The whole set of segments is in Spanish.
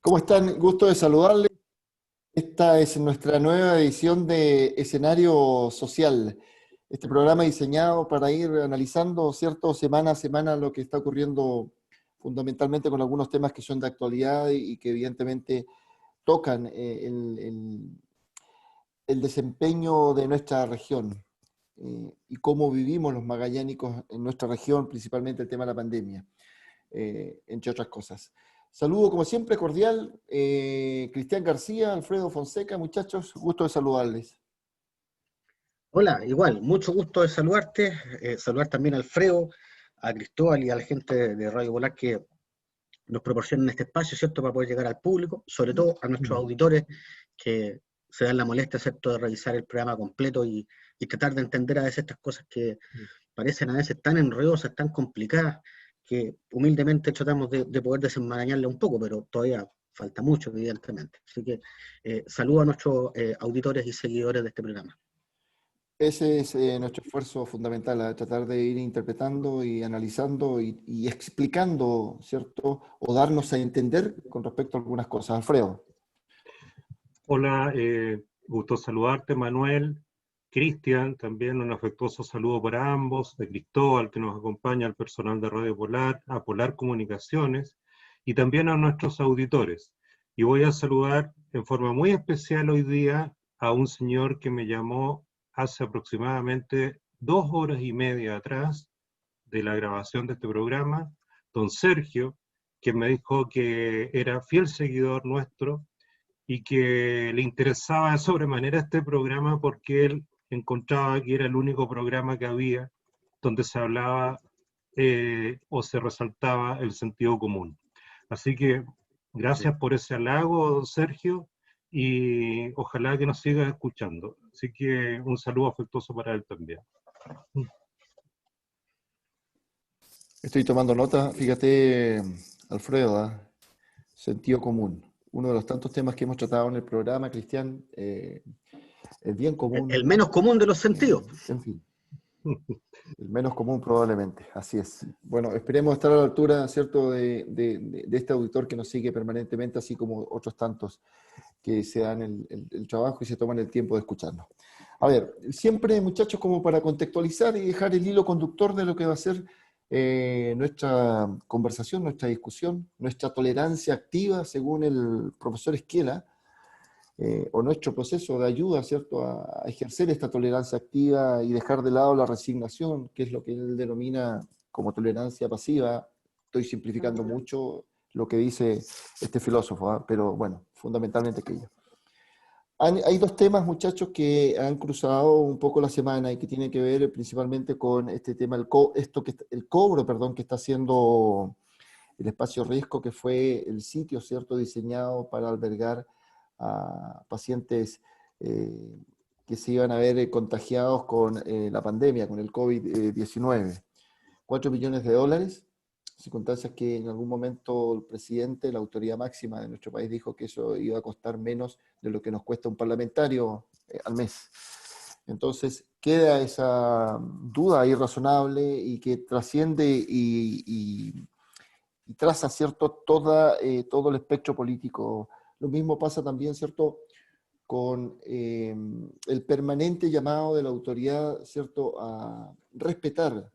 ¿Cómo están? Gusto de saludarles. Esta es nuestra nueva edición de Escenario Social. Este programa diseñado para ir analizando, ¿cierto?, semana a semana lo que está ocurriendo fundamentalmente con algunos temas que son de actualidad y que evidentemente tocan el desempeño de nuestra región y cómo vivimos los magallánicos en nuestra región, principalmente el tema de la pandemia, entre otras cosas. Saludo como siempre cordial, Cristian García, Alfredo Fonseca, muchachos, gusto de saludarles. Hola, igual, mucho gusto de saludarte, saludar también a Alfredo, a Cristóbal y a la gente de Radio Volar que nos proporcionan este espacio, ¿cierto?, para poder llegar al público, sobre todo a nuestros auditores que se dan la molestia, ¿cierto?, de revisar el programa completo y tratar de entender a veces estas cosas que parecen a veces tan enredosas, tan complicadas, que humildemente tratamos de poder desenmarañarle un poco, pero todavía falta mucho, evidentemente. Así que saludo a nuestros auditores y seguidores de este programa. Ese es nuestro esfuerzo fundamental, a tratar de ir interpretando y analizando y explicando, ¿cierto? O darnos a entender con respecto a algunas cosas. Alfredo. Hola, gusto saludarte, Manuel. Cristian, también un afectuoso saludo para ambos, de Cristóbal, que nos acompaña, al personal de Radio Polar, a Polar Comunicaciones, y también a nuestros auditores. Y voy a saludar en forma muy especial hoy día a un señor que me llamó hace aproximadamente 2 horas y media atrás de la grabación de este programa, don Sergio, que me dijo que era fiel seguidor nuestro y que le interesaba de sobremanera este programa porque él encontraba que era el único programa que había donde se hablaba o se resaltaba el sentido común. Así que gracias por ese halago, Sergio, y ojalá que nos siga escuchando. Así que un saludo afectuoso para él también. Estoy tomando nota, fíjate, Alfredo, sentido común. Uno de los tantos temas que hemos tratado en el programa, Cristian, el bien El común, menos común de los sentidos. en fin. El menos común probablemente, así es. Bueno, esperemos estar a la altura, ¿cierto?, de este auditor que nos sigue permanentemente, así como otros tantos que se dan el trabajo y se toman el tiempo de escucharnos. A ver, siempre, muchachos, como para contextualizar y dejar el hilo conductor de lo que va a ser nuestra conversación, nuestra discusión, nuestra tolerancia activa, según el profesor Esquela, o nuestro proceso de ayuda, ¿cierto?, a ejercer esta tolerancia activa y dejar de lado la resignación, que es lo que él denomina como tolerancia pasiva. Estoy simplificando mucho lo que dice este filósofo, ¿eh? Pero bueno, fundamentalmente aquello. Hay dos temas, muchachos, que han cruzado un poco la semana y que tienen que ver principalmente con este tema, el cobro, perdón, que está haciendo el Espacio Riesgo, que fue el sitio, ¿cierto?, diseñado para albergar a pacientes que se iban a ver contagiados con la pandemia, con el COVID-19. 4 millones de dólares, circunstancias que en algún momento el presidente, la autoridad máxima de nuestro país, dijo que eso iba a costar menos de lo que nos cuesta un parlamentario al mes. Entonces queda esa duda ahí razonable y que trasciende y traza, ¿cierto?, todo el espectro político. Lo mismo pasa también, ¿cierto?, con el permanente llamado de la autoridad, ¿cierto?, a respetar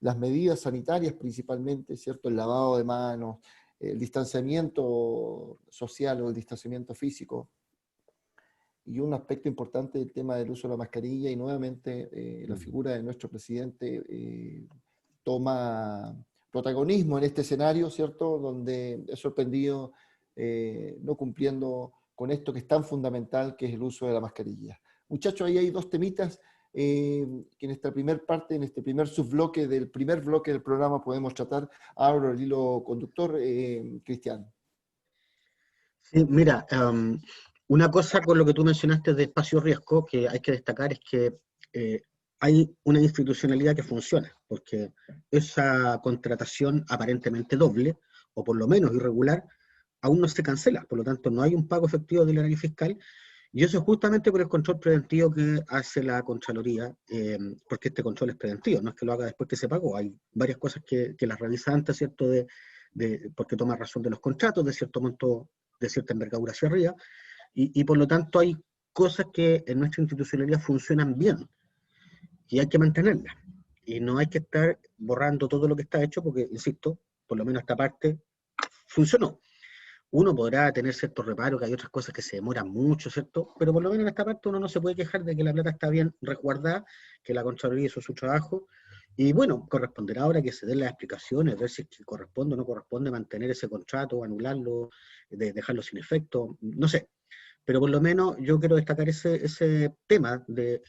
las medidas sanitarias principalmente, ¿cierto?, el lavado de manos, el distanciamiento social o el distanciamiento físico, y un aspecto importante del tema del uso de la mascarilla, y nuevamente la figura de nuestro presidente toma protagonismo en este escenario, ¿cierto?, donde es sorprendido no cumpliendo con esto que es tan fundamental, que es el uso de la mascarilla. Muchachos, ahí hay dos temitas que en esta primera parte, en este primer subbloque del primer bloque del programa podemos tratar. Abro el hilo conductor, Cristian. Sí, mira, una cosa con lo que tú mencionaste de espacio riesgo que hay que destacar es que hay una institucionalidad que funciona, porque esa contratación aparentemente doble, o por lo menos irregular, aún no se cancela, por lo tanto no hay un pago efectivo del erario fiscal, y eso es justamente por el control preventivo que hace la Contraloría, porque este control es preventivo, no es que lo haga después que se pagó, hay varias cosas que las realiza antes, ¿cierto?, porque toma razón de los contratos de cierto monto de cierta envergadura hacia arriba, y por lo tanto hay cosas que en nuestra institucionalidad funcionan bien, y hay que mantenerlas. Y no hay que estar borrando todo lo que está hecho, porque, insisto, por lo menos esta parte funcionó. Uno podrá tener ciertos reparos, que hay otras cosas que se demoran mucho, ¿cierto? Pero por lo menos en esta parte uno no se puede quejar de que la plata está bien resguardada, que la Contraloría hizo su trabajo, y bueno, corresponderá ahora que se den las explicaciones, ver si es que corresponde o no corresponde mantener ese contrato, anularlo, dejarlo sin efecto, no sé. Pero por lo menos yo quiero destacar ese tema de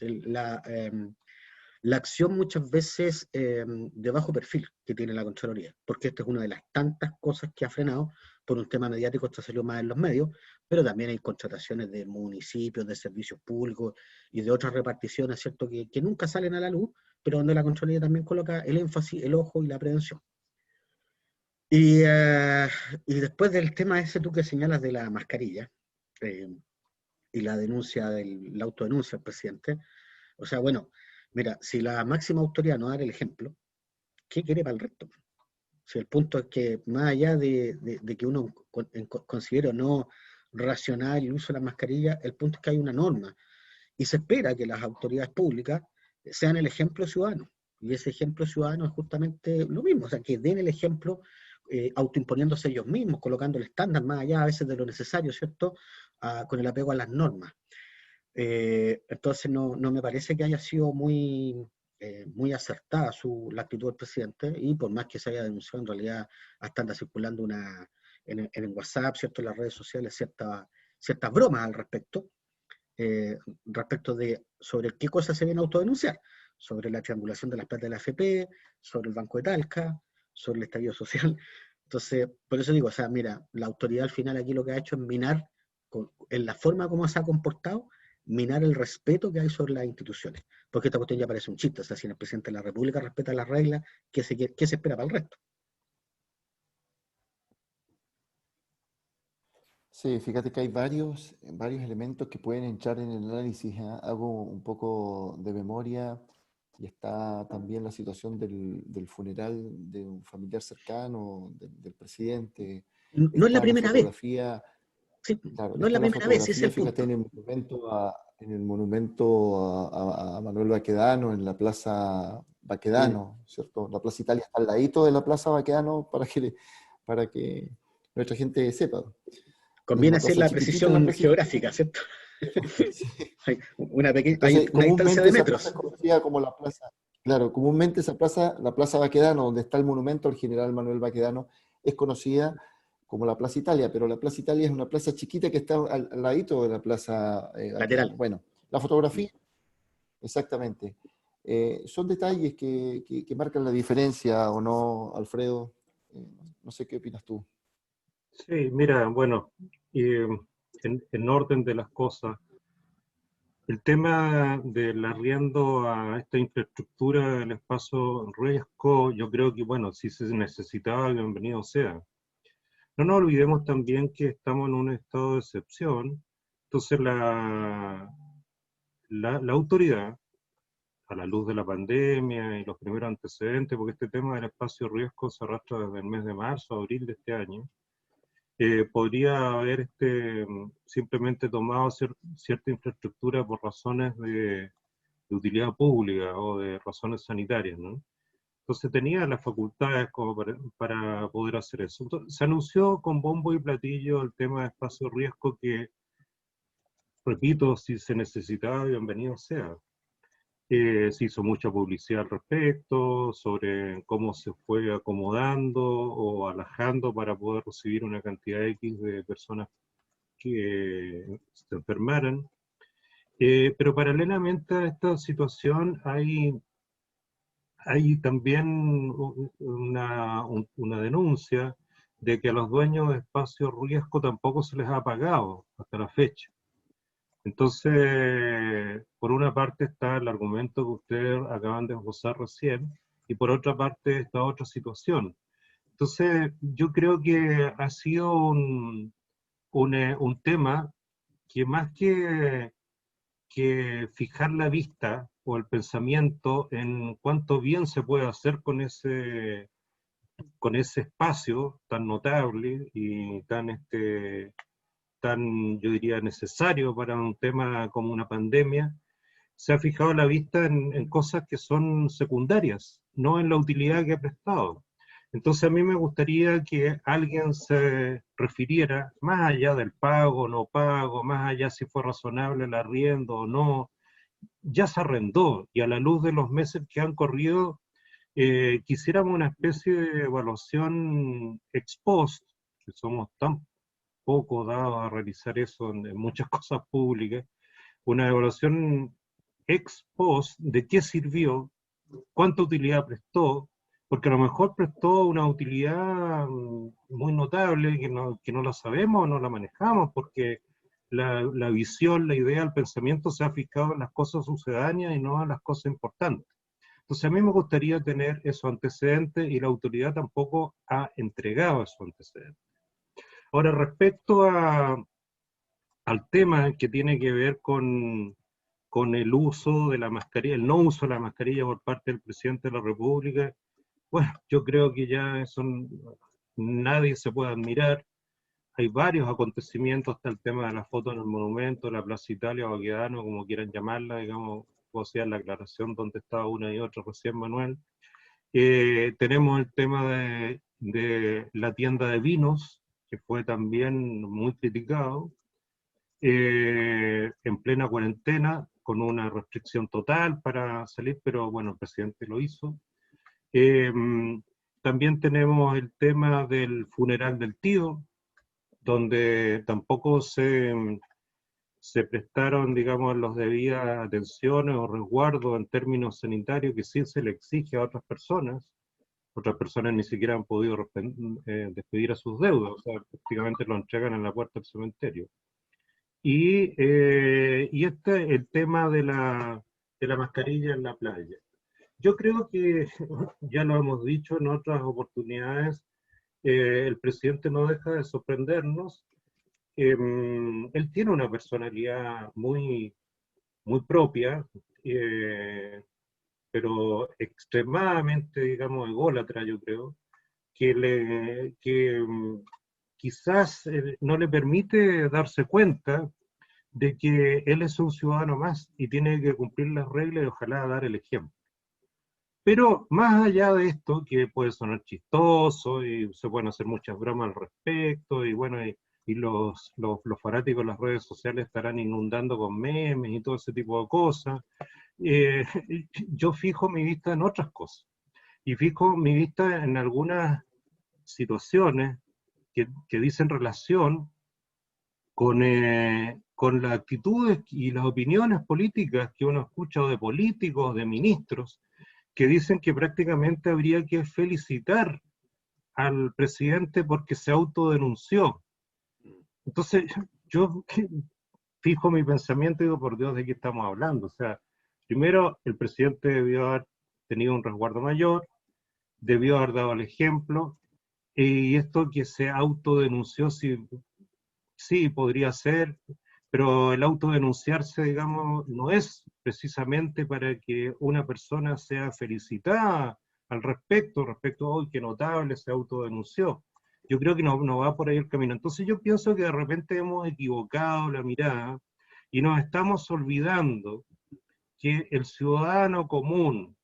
la acción muchas veces de bajo perfil que tiene la Contraloría, porque esta es una de las tantas cosas que ha frenado por un tema mediático. Esto salió más en los medios, pero también hay contrataciones de municipios, de servicios públicos y de otras reparticiones, ¿cierto?, que nunca salen a la luz, pero donde la Contraloría también coloca el énfasis, el ojo y la prevención. Y después del tema ese tú que señalas de la mascarilla y la denuncia, la autodenuncia del presidente, o sea, bueno, mira, si la máxima autoridad no da el ejemplo, ¿qué quiere para el resto? Si el punto es que, más allá de que uno considere o no racional el uso de la mascarilla, el punto es que hay una norma y se espera que las autoridades públicas sean el ejemplo ciudadano. Y ese ejemplo ciudadano es justamente lo mismo, o sea, que den el ejemplo autoimponiéndose ellos mismos, colocando el estándar más allá a veces de lo necesario, ¿cierto?, con el apego a las normas. Entonces no me parece que haya sido muy acertada la actitud del presidente, y por más que se haya denunciado, en realidad hasta anda circulando en WhatsApp, ¿cierto?, en las redes sociales, ciertas bromas al respecto, sobre qué cosas se viene a autodenunciar, sobre la triangulación de las plata de la AFP, sobre el Banco de Talca, sobre el estallido social. Entonces, por eso digo, o sea, mira, la autoridad al final aquí lo que ha hecho es minar, en la forma como se ha comportado, minar el respeto que hay sobre las instituciones. Porque esta cuestión ya parece un chiste. O sea, si el presidente de la República respeta las reglas, ¿qué se espera para el resto? Sí, fíjate que hay varios elementos que pueden entrar en el análisis, ¿eh? Hago un poco de memoria y está también la situación del funeral de un familiar cercano del presidente. No es la Está la primera vez. fotografía, Sí, claro, no es está la la primera vez, ese es fotografía, el fíjate, punto. en el monumento a Manuel Baquedano, en la Plaza Baquedano, ¿cierto? La Plaza Italia está al ladito de la Plaza Baquedano para que nuestra gente sepa. Es Conviene una hacer plaza la chiquitita, la precisión Plaza Italia. geográfica, ¿cierto? Sí. Hay Entonces, una distancia comúnmente de esa plaza es metros. conocida como la plaza, claro, comúnmente esa plaza, la Plaza Baquedano, donde está el monumento al general Manuel Baquedano, es conocida como la Plaza Italia, pero la Plaza Italia es una plaza chiquita que está al ladito de la Plaza Baquedano. Lateral. Bueno, la fotografía, exactamente. Son detalles que marcan la diferencia o no, Alfredo. No sé qué opinas tú. Sí, mira, bueno, en orden de las cosas, el tema del arriendo a esta infraestructura del espacio Riesco, yo creo que, bueno, si se necesitaba, bienvenido sea. No nos olvidemos también que estamos en un estado de excepción, entonces la autoridad, a la luz de la pandemia y los primeros antecedentes, porque este tema del espacio riesgo se arrastra desde el mes de marzo, abril de este año, podría haber simplemente tomado cierta infraestructura por razones de utilidad pública o de razones sanitarias, ¿no? Entonces tenía las facultades como para poder hacer eso. Entonces, se anunció con bombo y platillo el tema de espacio riesgo que, repito, si se necesitaba, bienvenido sea. Se hizo mucha publicidad al respecto, sobre cómo se fue acomodando o alajando para poder recibir una cantidad X de personas que se enfermaran. Pero paralelamente a esta situación hay también una denuncia de que a los dueños de espacios riesgo tampoco se les ha pagado hasta la fecha. Entonces, por una parte está el argumento que ustedes acaban de esbozar recién, y por otra parte está otra situación. Entonces, yo creo que ha sido un tema que más que fijar la vista o el pensamiento en cuánto bien se puede hacer con ese espacio tan notable y tan tan, yo diría, necesario para un tema como una pandemia, se ha fijado la vista en cosas que son secundarias, no en la utilidad que ha prestado. Entonces a mí me gustaría que alguien se refiriera, más allá del pago, no pago, más allá si fue razonable el arriendo o no, ya se arrendó y a la luz de los meses que han corrido, quisiéramos una especie de evaluación ex post, que somos tan poco dados a realizar eso en muchas cosas públicas, una evaluación ex post de qué sirvió, cuánta utilidad prestó, porque a lo mejor prestó una utilidad muy notable que no la sabemos o no la manejamos, porque la visión, la idea, el pensamiento se ha fijado en las cosas sucedáneas y no en las cosas importantes. Entonces a mí me gustaría tener esos antecedentes y la autoridad tampoco ha entregado esos antecedentes. Ahora, respecto al tema que tiene que ver con el uso de la mascarilla, el no uso de la mascarilla por parte del presidente de la República, bueno, yo creo que ya eso nadie se puede admirar. Hay varios acontecimientos, está el tema de la foto en el monumento, la Plaza Italia o Baquedano, como quieran llamarla, digamos, o sea, la aclaración donde estaba una y otra recién, Manuel. Tenemos el tema de la tienda de vinos, que fue también muy criticado, en plena cuarentena, con una restricción total para salir, pero bueno, el presidente lo hizo. También tenemos el tema del funeral del tío, donde tampoco se prestaron, digamos, las debidas atenciones o resguardos en términos sanitarios que sí se le exige a otras personas. Otras personas ni siquiera han podido despedir a sus deudos, o sea, prácticamente lo entregan en la puerta del cementerio. Y el tema de la mascarilla en la playa. Yo creo que, ya lo hemos dicho en otras oportunidades, el presidente no deja de sorprendernos. Él tiene una personalidad muy, muy propia, pero extremadamente, digamos, ególatra, yo creo, que quizás no le permite darse cuenta de que él es un ciudadano más y tiene que cumplir las reglas y ojalá dar el ejemplo. Pero más allá de esto, que puede sonar chistoso y se pueden hacer muchas bromas al respecto, y bueno, y los fanáticos de las redes sociales estarán inundando con memes y todo ese tipo de cosas, eh, yo fijo mi vista en otras cosas. Y fijo mi vista en algunas situaciones que dicen relación con las actitudes y las opiniones políticas que uno escucha de políticos, de ministros, que dicen que prácticamente habría que felicitar al presidente porque se autodenunció. Entonces, yo fijo mi pensamiento y digo, por Dios, ¿de qué estamos hablando? O sea, primero, el presidente debió haber tenido un resguardo mayor, debió haber dado el ejemplo, y esto que se autodenunció, sí, podría ser, pero el autodenunciarse, digamos, no es precisamente para que una persona sea felicitada respecto, hoy qué notable se autodenunció. Yo creo que no va por ahí el camino. Entonces yo pienso que de repente hemos equivocado la mirada y nos estamos olvidando que el ciudadano común,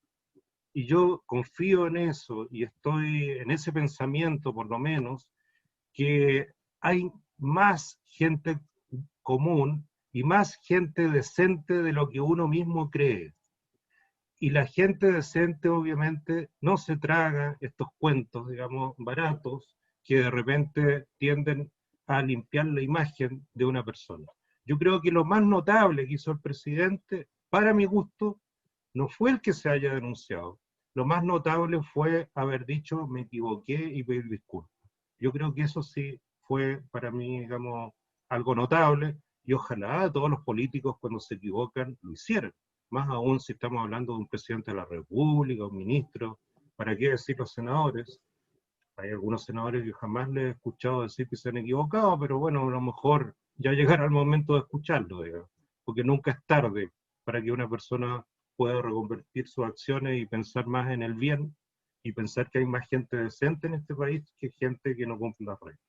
y yo confío en eso y estoy en ese pensamiento por lo menos, que hay más gente común y más gente decente de lo que uno mismo cree. Y la gente decente obviamente no se traga estos cuentos, digamos, baratos, que de repente tienden a limpiar la imagen de una persona. Yo creo que lo más notable que hizo el presidente, para mi gusto, no fue el que se haya denunciado. Lo más notable fue haber dicho me equivoqué y pedir disculpas. Yo creo que eso sí fue para mí, digamos, algo notable y ojalá todos los políticos cuando se equivocan lo hicieran. Más aún si estamos hablando de un presidente de la República, un ministro, ¿para qué decir los senadores? Hay algunos senadores que jamás les he escuchado decir que se han equivocado, pero bueno, a lo mejor ya llegará el momento de escucharlo, digamos, porque nunca es tarde para que una persona pueda reconvertir sus acciones y pensar más en el bien y pensar que hay más gente decente en este país que gente que no cumple las reglas.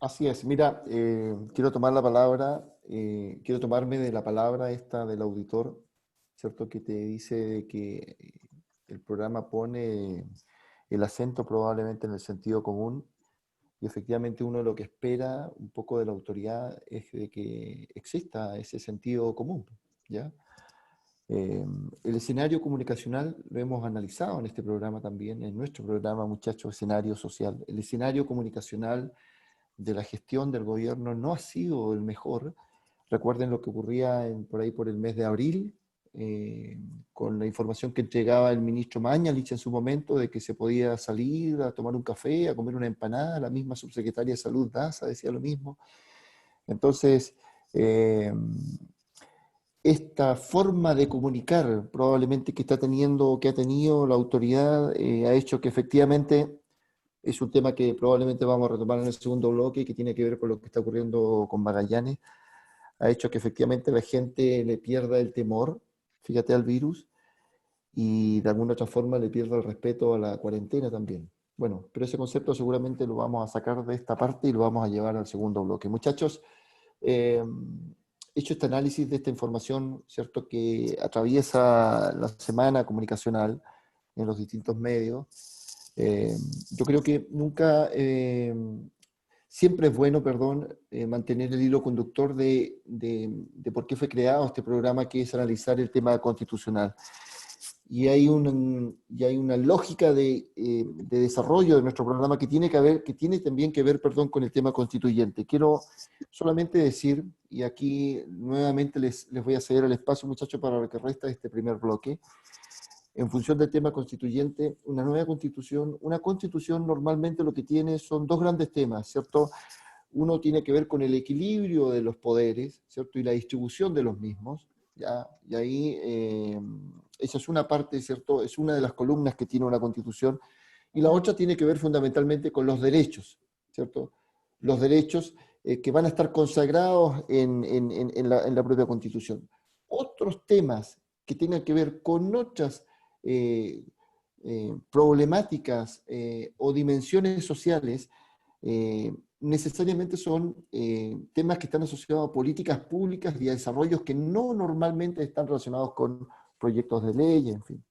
Así es. Mira, quiero tomar la palabra, quiero tomarme de la palabra esta del auditor, ¿cierto? Que te dice que el programa pone el acento probablemente en el sentido común y efectivamente uno lo que espera un poco de la autoridad es de que exista ese sentido común, ¿ya? El escenario comunicacional lo hemos analizado en este programa también, en nuestro programa, muchachos, escenario social. El escenario comunicacional de la gestión del gobierno no ha sido el mejor. Recuerden lo que ocurría por ahí por el mes de abril, con la información que entregaba el ministro Mañalich en su momento de que se podía salir a tomar un café, a comer una empanada. La misma subsecretaria de Salud, Daza, decía lo mismo. Entonces, esta forma de comunicar probablemente que está teniendo, que ha tenido la autoridad, ha hecho que efectivamente es un tema que probablemente vamos a retomar en el segundo bloque y que tiene que ver con lo que está ocurriendo con Magallanes. Ha hecho que efectivamente la gente le pierda el temor, fíjate, al virus, y de alguna otra forma le pierda el respeto a la cuarentena también. Bueno, pero ese concepto seguramente lo vamos a sacar de esta parte y lo vamos a llevar al segundo bloque. Muchachos, he hecho este análisis de esta información, ¿cierto?, que atraviesa la semana comunicacional en los distintos medios. Yo creo que nunca, siempre es bueno, perdón, mantener el hilo conductor de por qué fue creado este programa, que es analizar el tema constitucional. Y hay una lógica de desarrollo de nuestro programa que tiene también que ver, perdón, con el tema constituyente. Quiero solamente decir, y aquí nuevamente les voy a ceder el espacio, muchachos, para lo que resta de este primer bloque, en función del tema constituyente, una nueva constitución. Una constitución normalmente lo que tiene son dos grandes temas, ¿cierto? Uno tiene que ver con el equilibrio de los poderes, ¿cierto? Y la distribución de los mismos, ¿ya? Y ahí, esa es una parte, ¿cierto? Es una de las columnas que tiene una constitución. Y la otra tiene que ver fundamentalmente con los derechos, ¿cierto? Los derechos que van a estar consagrados en la propia constitución. Otros temas que tengan que ver con otras problemáticas o dimensiones sociales, necesariamente son temas que están asociados a políticas públicas y a desarrollos que no normalmente están relacionados con proyectos de ley, en fin.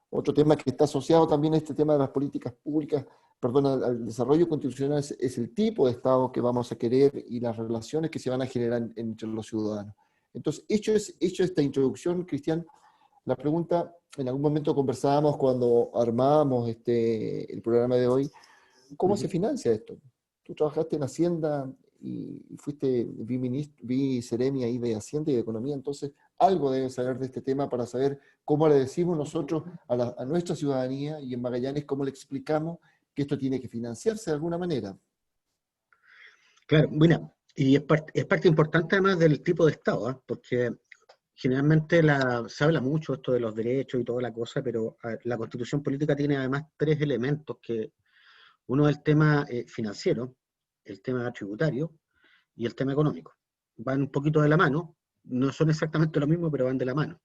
Otro tema que está asociado también a este tema de las políticas públicas, perdón, al desarrollo constitucional es el tipo de Estado que vamos a querer y las relaciones que se van a generar entre los ciudadanos. Entonces, hecho esta introducción, Cristian, la pregunta, en algún momento conversábamos cuando armábamos el programa de hoy, ¿cómo se financia esto? Tú trabajaste en Hacienda y fuiste viceremi ahí de Hacienda y de Economía, entonces algo debes saber de este tema para saber cómo le decimos nosotros a nuestra ciudadanía y en Magallanes cómo le explicamos que esto tiene que financiarse de alguna manera. Claro, bueno, y es parte importante además del tipo de Estado, ¿eh? Porque generalmente se habla mucho esto de los derechos y toda la cosa, pero la Constitución política tiene además tres elementos que uno es el tema financiero, el tema tributario y el tema económico. Van un poquito de la mano, no son exactamente lo mismo, pero van de la mano.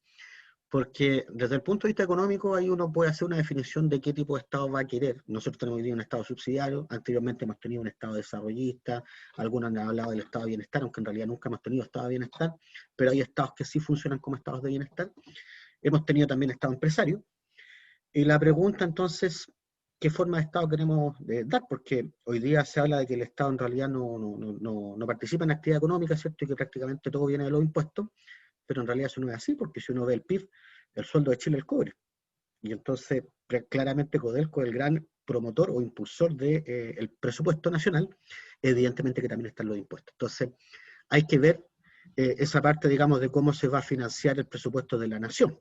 Porque desde el punto de vista económico, ahí uno puede hacer una definición de qué tipo de Estado va a querer. Nosotros tenemos hoy día un Estado subsidiario, anteriormente hemos tenido un Estado desarrollista, algunos han hablado del Estado de bienestar, aunque en realidad nunca hemos tenido Estado de bienestar, pero hay Estados que sí funcionan como Estados de bienestar. Hemos tenido también Estado empresario. Y la pregunta entonces, ¿qué forma de Estado queremos dar? Porque hoy día se habla de que el Estado en realidad no participa en actividad económica, ¿cierto? Y que prácticamente todo viene de los impuestos, pero en realidad eso no es así, porque si uno ve el PIB, el sueldo de Chile es el cobre. Y entonces, claramente Codelco es el gran promotor o impulsor del presupuesto nacional, evidentemente que también están los impuestos. Entonces, hay que ver esa parte, digamos, de cómo se va a financiar el presupuesto de la nación.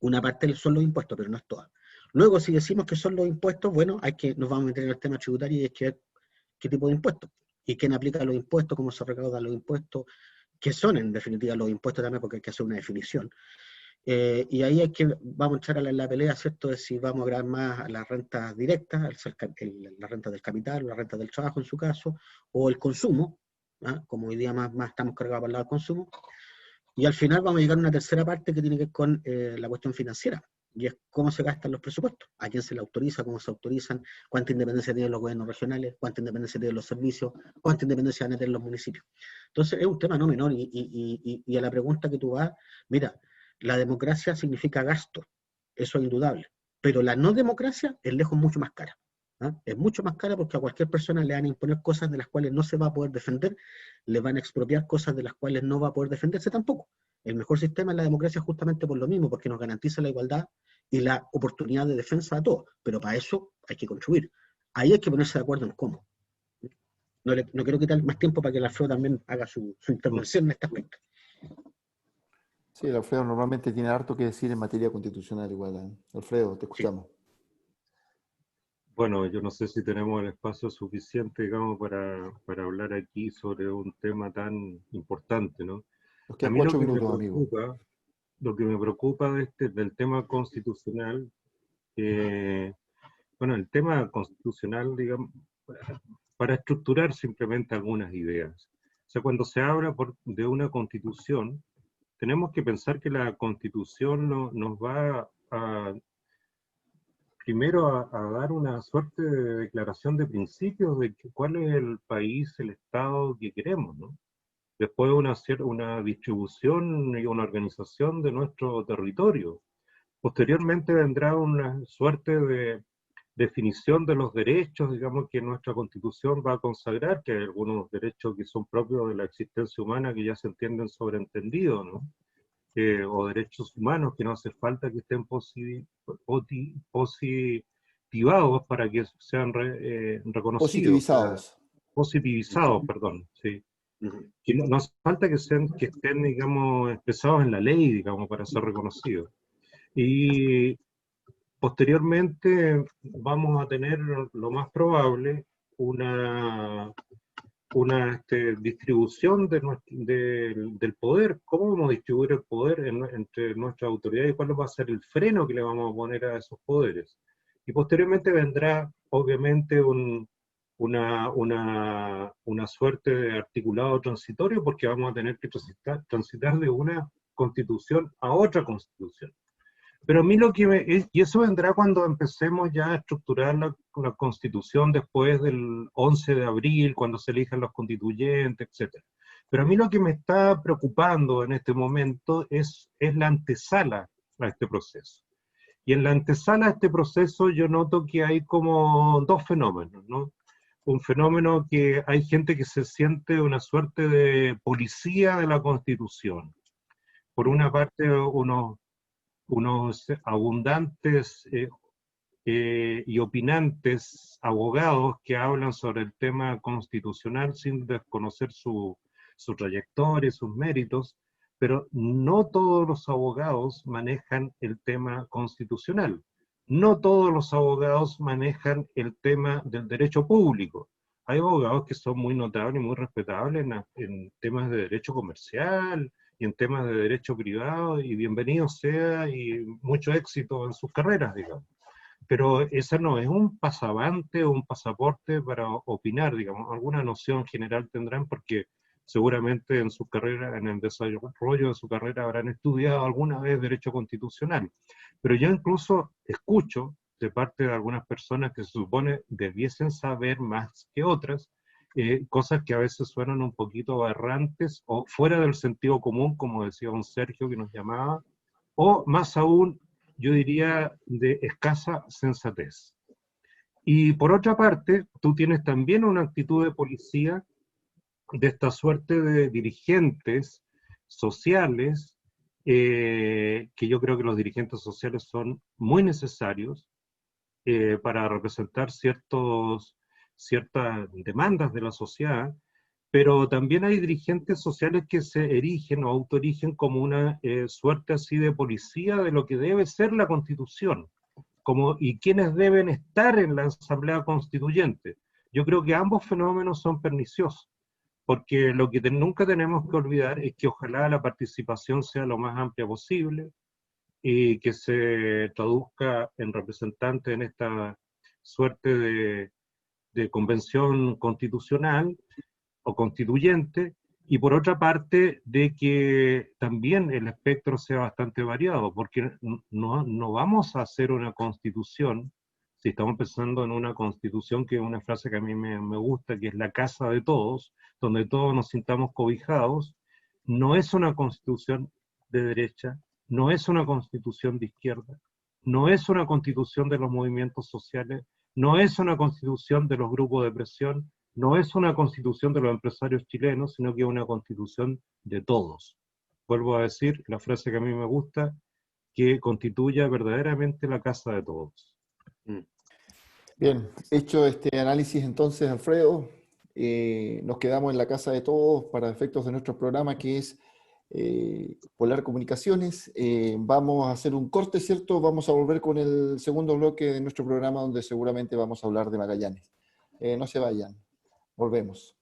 Una parte son los impuestos, pero no es toda. Luego, si decimos que son los impuestos, bueno, nos vamos a meter en el tema tributario y hay que ver qué tipo de impuestos y quién aplica los impuestos, cómo se recaudan los impuestos, qué son en definitiva los impuestos también, porque hay que hacer una definición. Y ahí vamos a entrar a la pelea, ¿cierto?, de si vamos a grabar más a las rentas directas, la renta del capital, la renta del trabajo en su caso, o el consumo, ¿ah? Como hoy día más estamos cargados para el lado del consumo. Y al final vamos a llegar a una tercera parte que tiene que ver con la cuestión financiera. y es cómo se gastan los presupuestos, a quién se le autoriza, cómo se autorizan, cuánta independencia tienen los gobiernos regionales, cuánta independencia tienen los servicios, cuánta independencia van a tener los municipios. Entonces es un tema no menor, y a la pregunta que tú vas, mira, la democracia significa gasto, eso es indudable, pero la no democracia es lejos mucho más cara. ¿Ah? Es mucho más cara porque a cualquier persona le van a imponer cosas de las cuales no se va a poder defender, le van a expropiar cosas de las cuales no va a poder defenderse tampoco. El mejor sistema es la democracia justamente por lo mismo, porque nos garantiza la igualdad y la oportunidad de defensa a todos, pero para eso hay que construir. Ahí hay que ponerse de acuerdo en cómo. No quiero quitar más tiempo para que el Alfredo también haga su intervención en este aspecto. Sí, el Alfredo normalmente tiene harto que decir en materia constitucional igual. Alfredo, te Sí. escuchamos. Bueno, yo no sé si tenemos el espacio suficiente, digamos, para hablar aquí sobre un tema tan importante, ¿no? Nos A quedan mí 4 minutos, amigo. lo que me preocupa del tema constitucional, bueno, el tema constitucional, digamos, para estructurar simplemente algunas ideas. O sea, cuando se habla de una constitución, tenemos que pensar que la constitución nos va a primero a dar una suerte de declaración de principios de cuál es el país, el Estado que queremos, ¿no? Después una distribución y una organización de nuestro territorio. Posteriormente vendrá una suerte de definición de los derechos, digamos, que nuestra Constitución va a consagrar, que hay algunos derechos que son propios de la existencia humana que ya se entienden sobreentendidos, ¿no? O derechos humanos que no hace falta que estén positivados para que sean reconocidos, o sea, Positivizados. positivizados, perdón, sí. Uh-huh. Que no hace falta que estén, digamos, expresados en la ley, digamos, para ser reconocidos. Y posteriormente vamos a tener lo más probable una distribución del poder, cómo vamos a distribuir el poder entre nuestras autoridades y cuál va a ser el freno que le vamos a poner a esos poderes. Y posteriormente vendrá, obviamente, una suerte de articulado transitorio porque vamos a tener que transitar de una constitución a otra constitución. Pero a mí y eso vendrá cuando empecemos ya a estructurar la constitución después del 11 de abril, cuando se elijan los constituyentes, etc. Pero a mí lo que me está preocupando en este momento es la antesala a este proceso. Y en la antesala a este proceso yo noto que hay como dos fenómenos, ¿no? Un fenómeno que hay gente que se siente una suerte de policía de la Constitución. Por una parte, unos abundantes y opinantes abogados que hablan sobre el tema constitucional sin desconocer su trayectoria, sus méritos, pero no todos los abogados manejan el tema constitucional. No todos los abogados manejan el tema del derecho público. Hay abogados que son muy notables y muy respetables en temas de derecho comercial y en temas de derecho privado, y bienvenido sea y mucho éxito en sus carreras, digamos. Pero esa no es un pasavante o un pasaporte para opinar, alguna noción general tendrán porque seguramente en su carrera, en el desarrollo de su carrera habrán estudiado alguna vez derecho constitucional. Pero yo incluso escucho de parte de algunas personas que se supone debiesen saber más que otras, cosas que a veces suenan un poquito aberrantes o fuera del sentido común, como decía don Sergio que nos llamaba, o más aún, yo diría, de escasa sensatez. Y por otra parte, tú tienes también una actitud de policía de esta suerte de dirigentes sociales, que yo creo que los dirigentes sociales son muy necesarios para representar ciertas demandas de la sociedad, pero también hay dirigentes sociales que se erigen o autoerigen como una suerte así de policía de lo que debe ser la Constitución, y quienes deben estar en la Asamblea Constituyente. Yo creo que ambos fenómenos son perniciosos, porque lo que nunca tenemos que olvidar es que ojalá la participación sea lo más amplia posible y que se traduzca en representantes en esta suerte de convención constitucional o constituyente, Y por otra parte, de que también el espectro sea bastante variado, porque no vamos a hacer una constitución, si estamos pensando en una constitución, que es una frase que a mí me gusta, que es la casa de todos, donde todos nos sintamos cobijados, no es una constitución de derecha, no es una constitución de izquierda, no es una constitución de los movimientos sociales, no es una constitución de los grupos de presión, no es una constitución de los empresarios chilenos, sino que es una constitución de todos. Vuelvo a decir la frase que a mí me gusta, que constituya verdaderamente la casa de todos. Bien, hecho este análisis entonces, Alfredo, nos quedamos en la casa de todos para efectos de nuestro programa, que es Polar Comunicaciones. Vamos a hacer un corte, ¿cierto? Vamos a volver con el segundo bloque de nuestro programa, donde seguramente vamos a hablar de Magallanes. No se vayan, volvemos.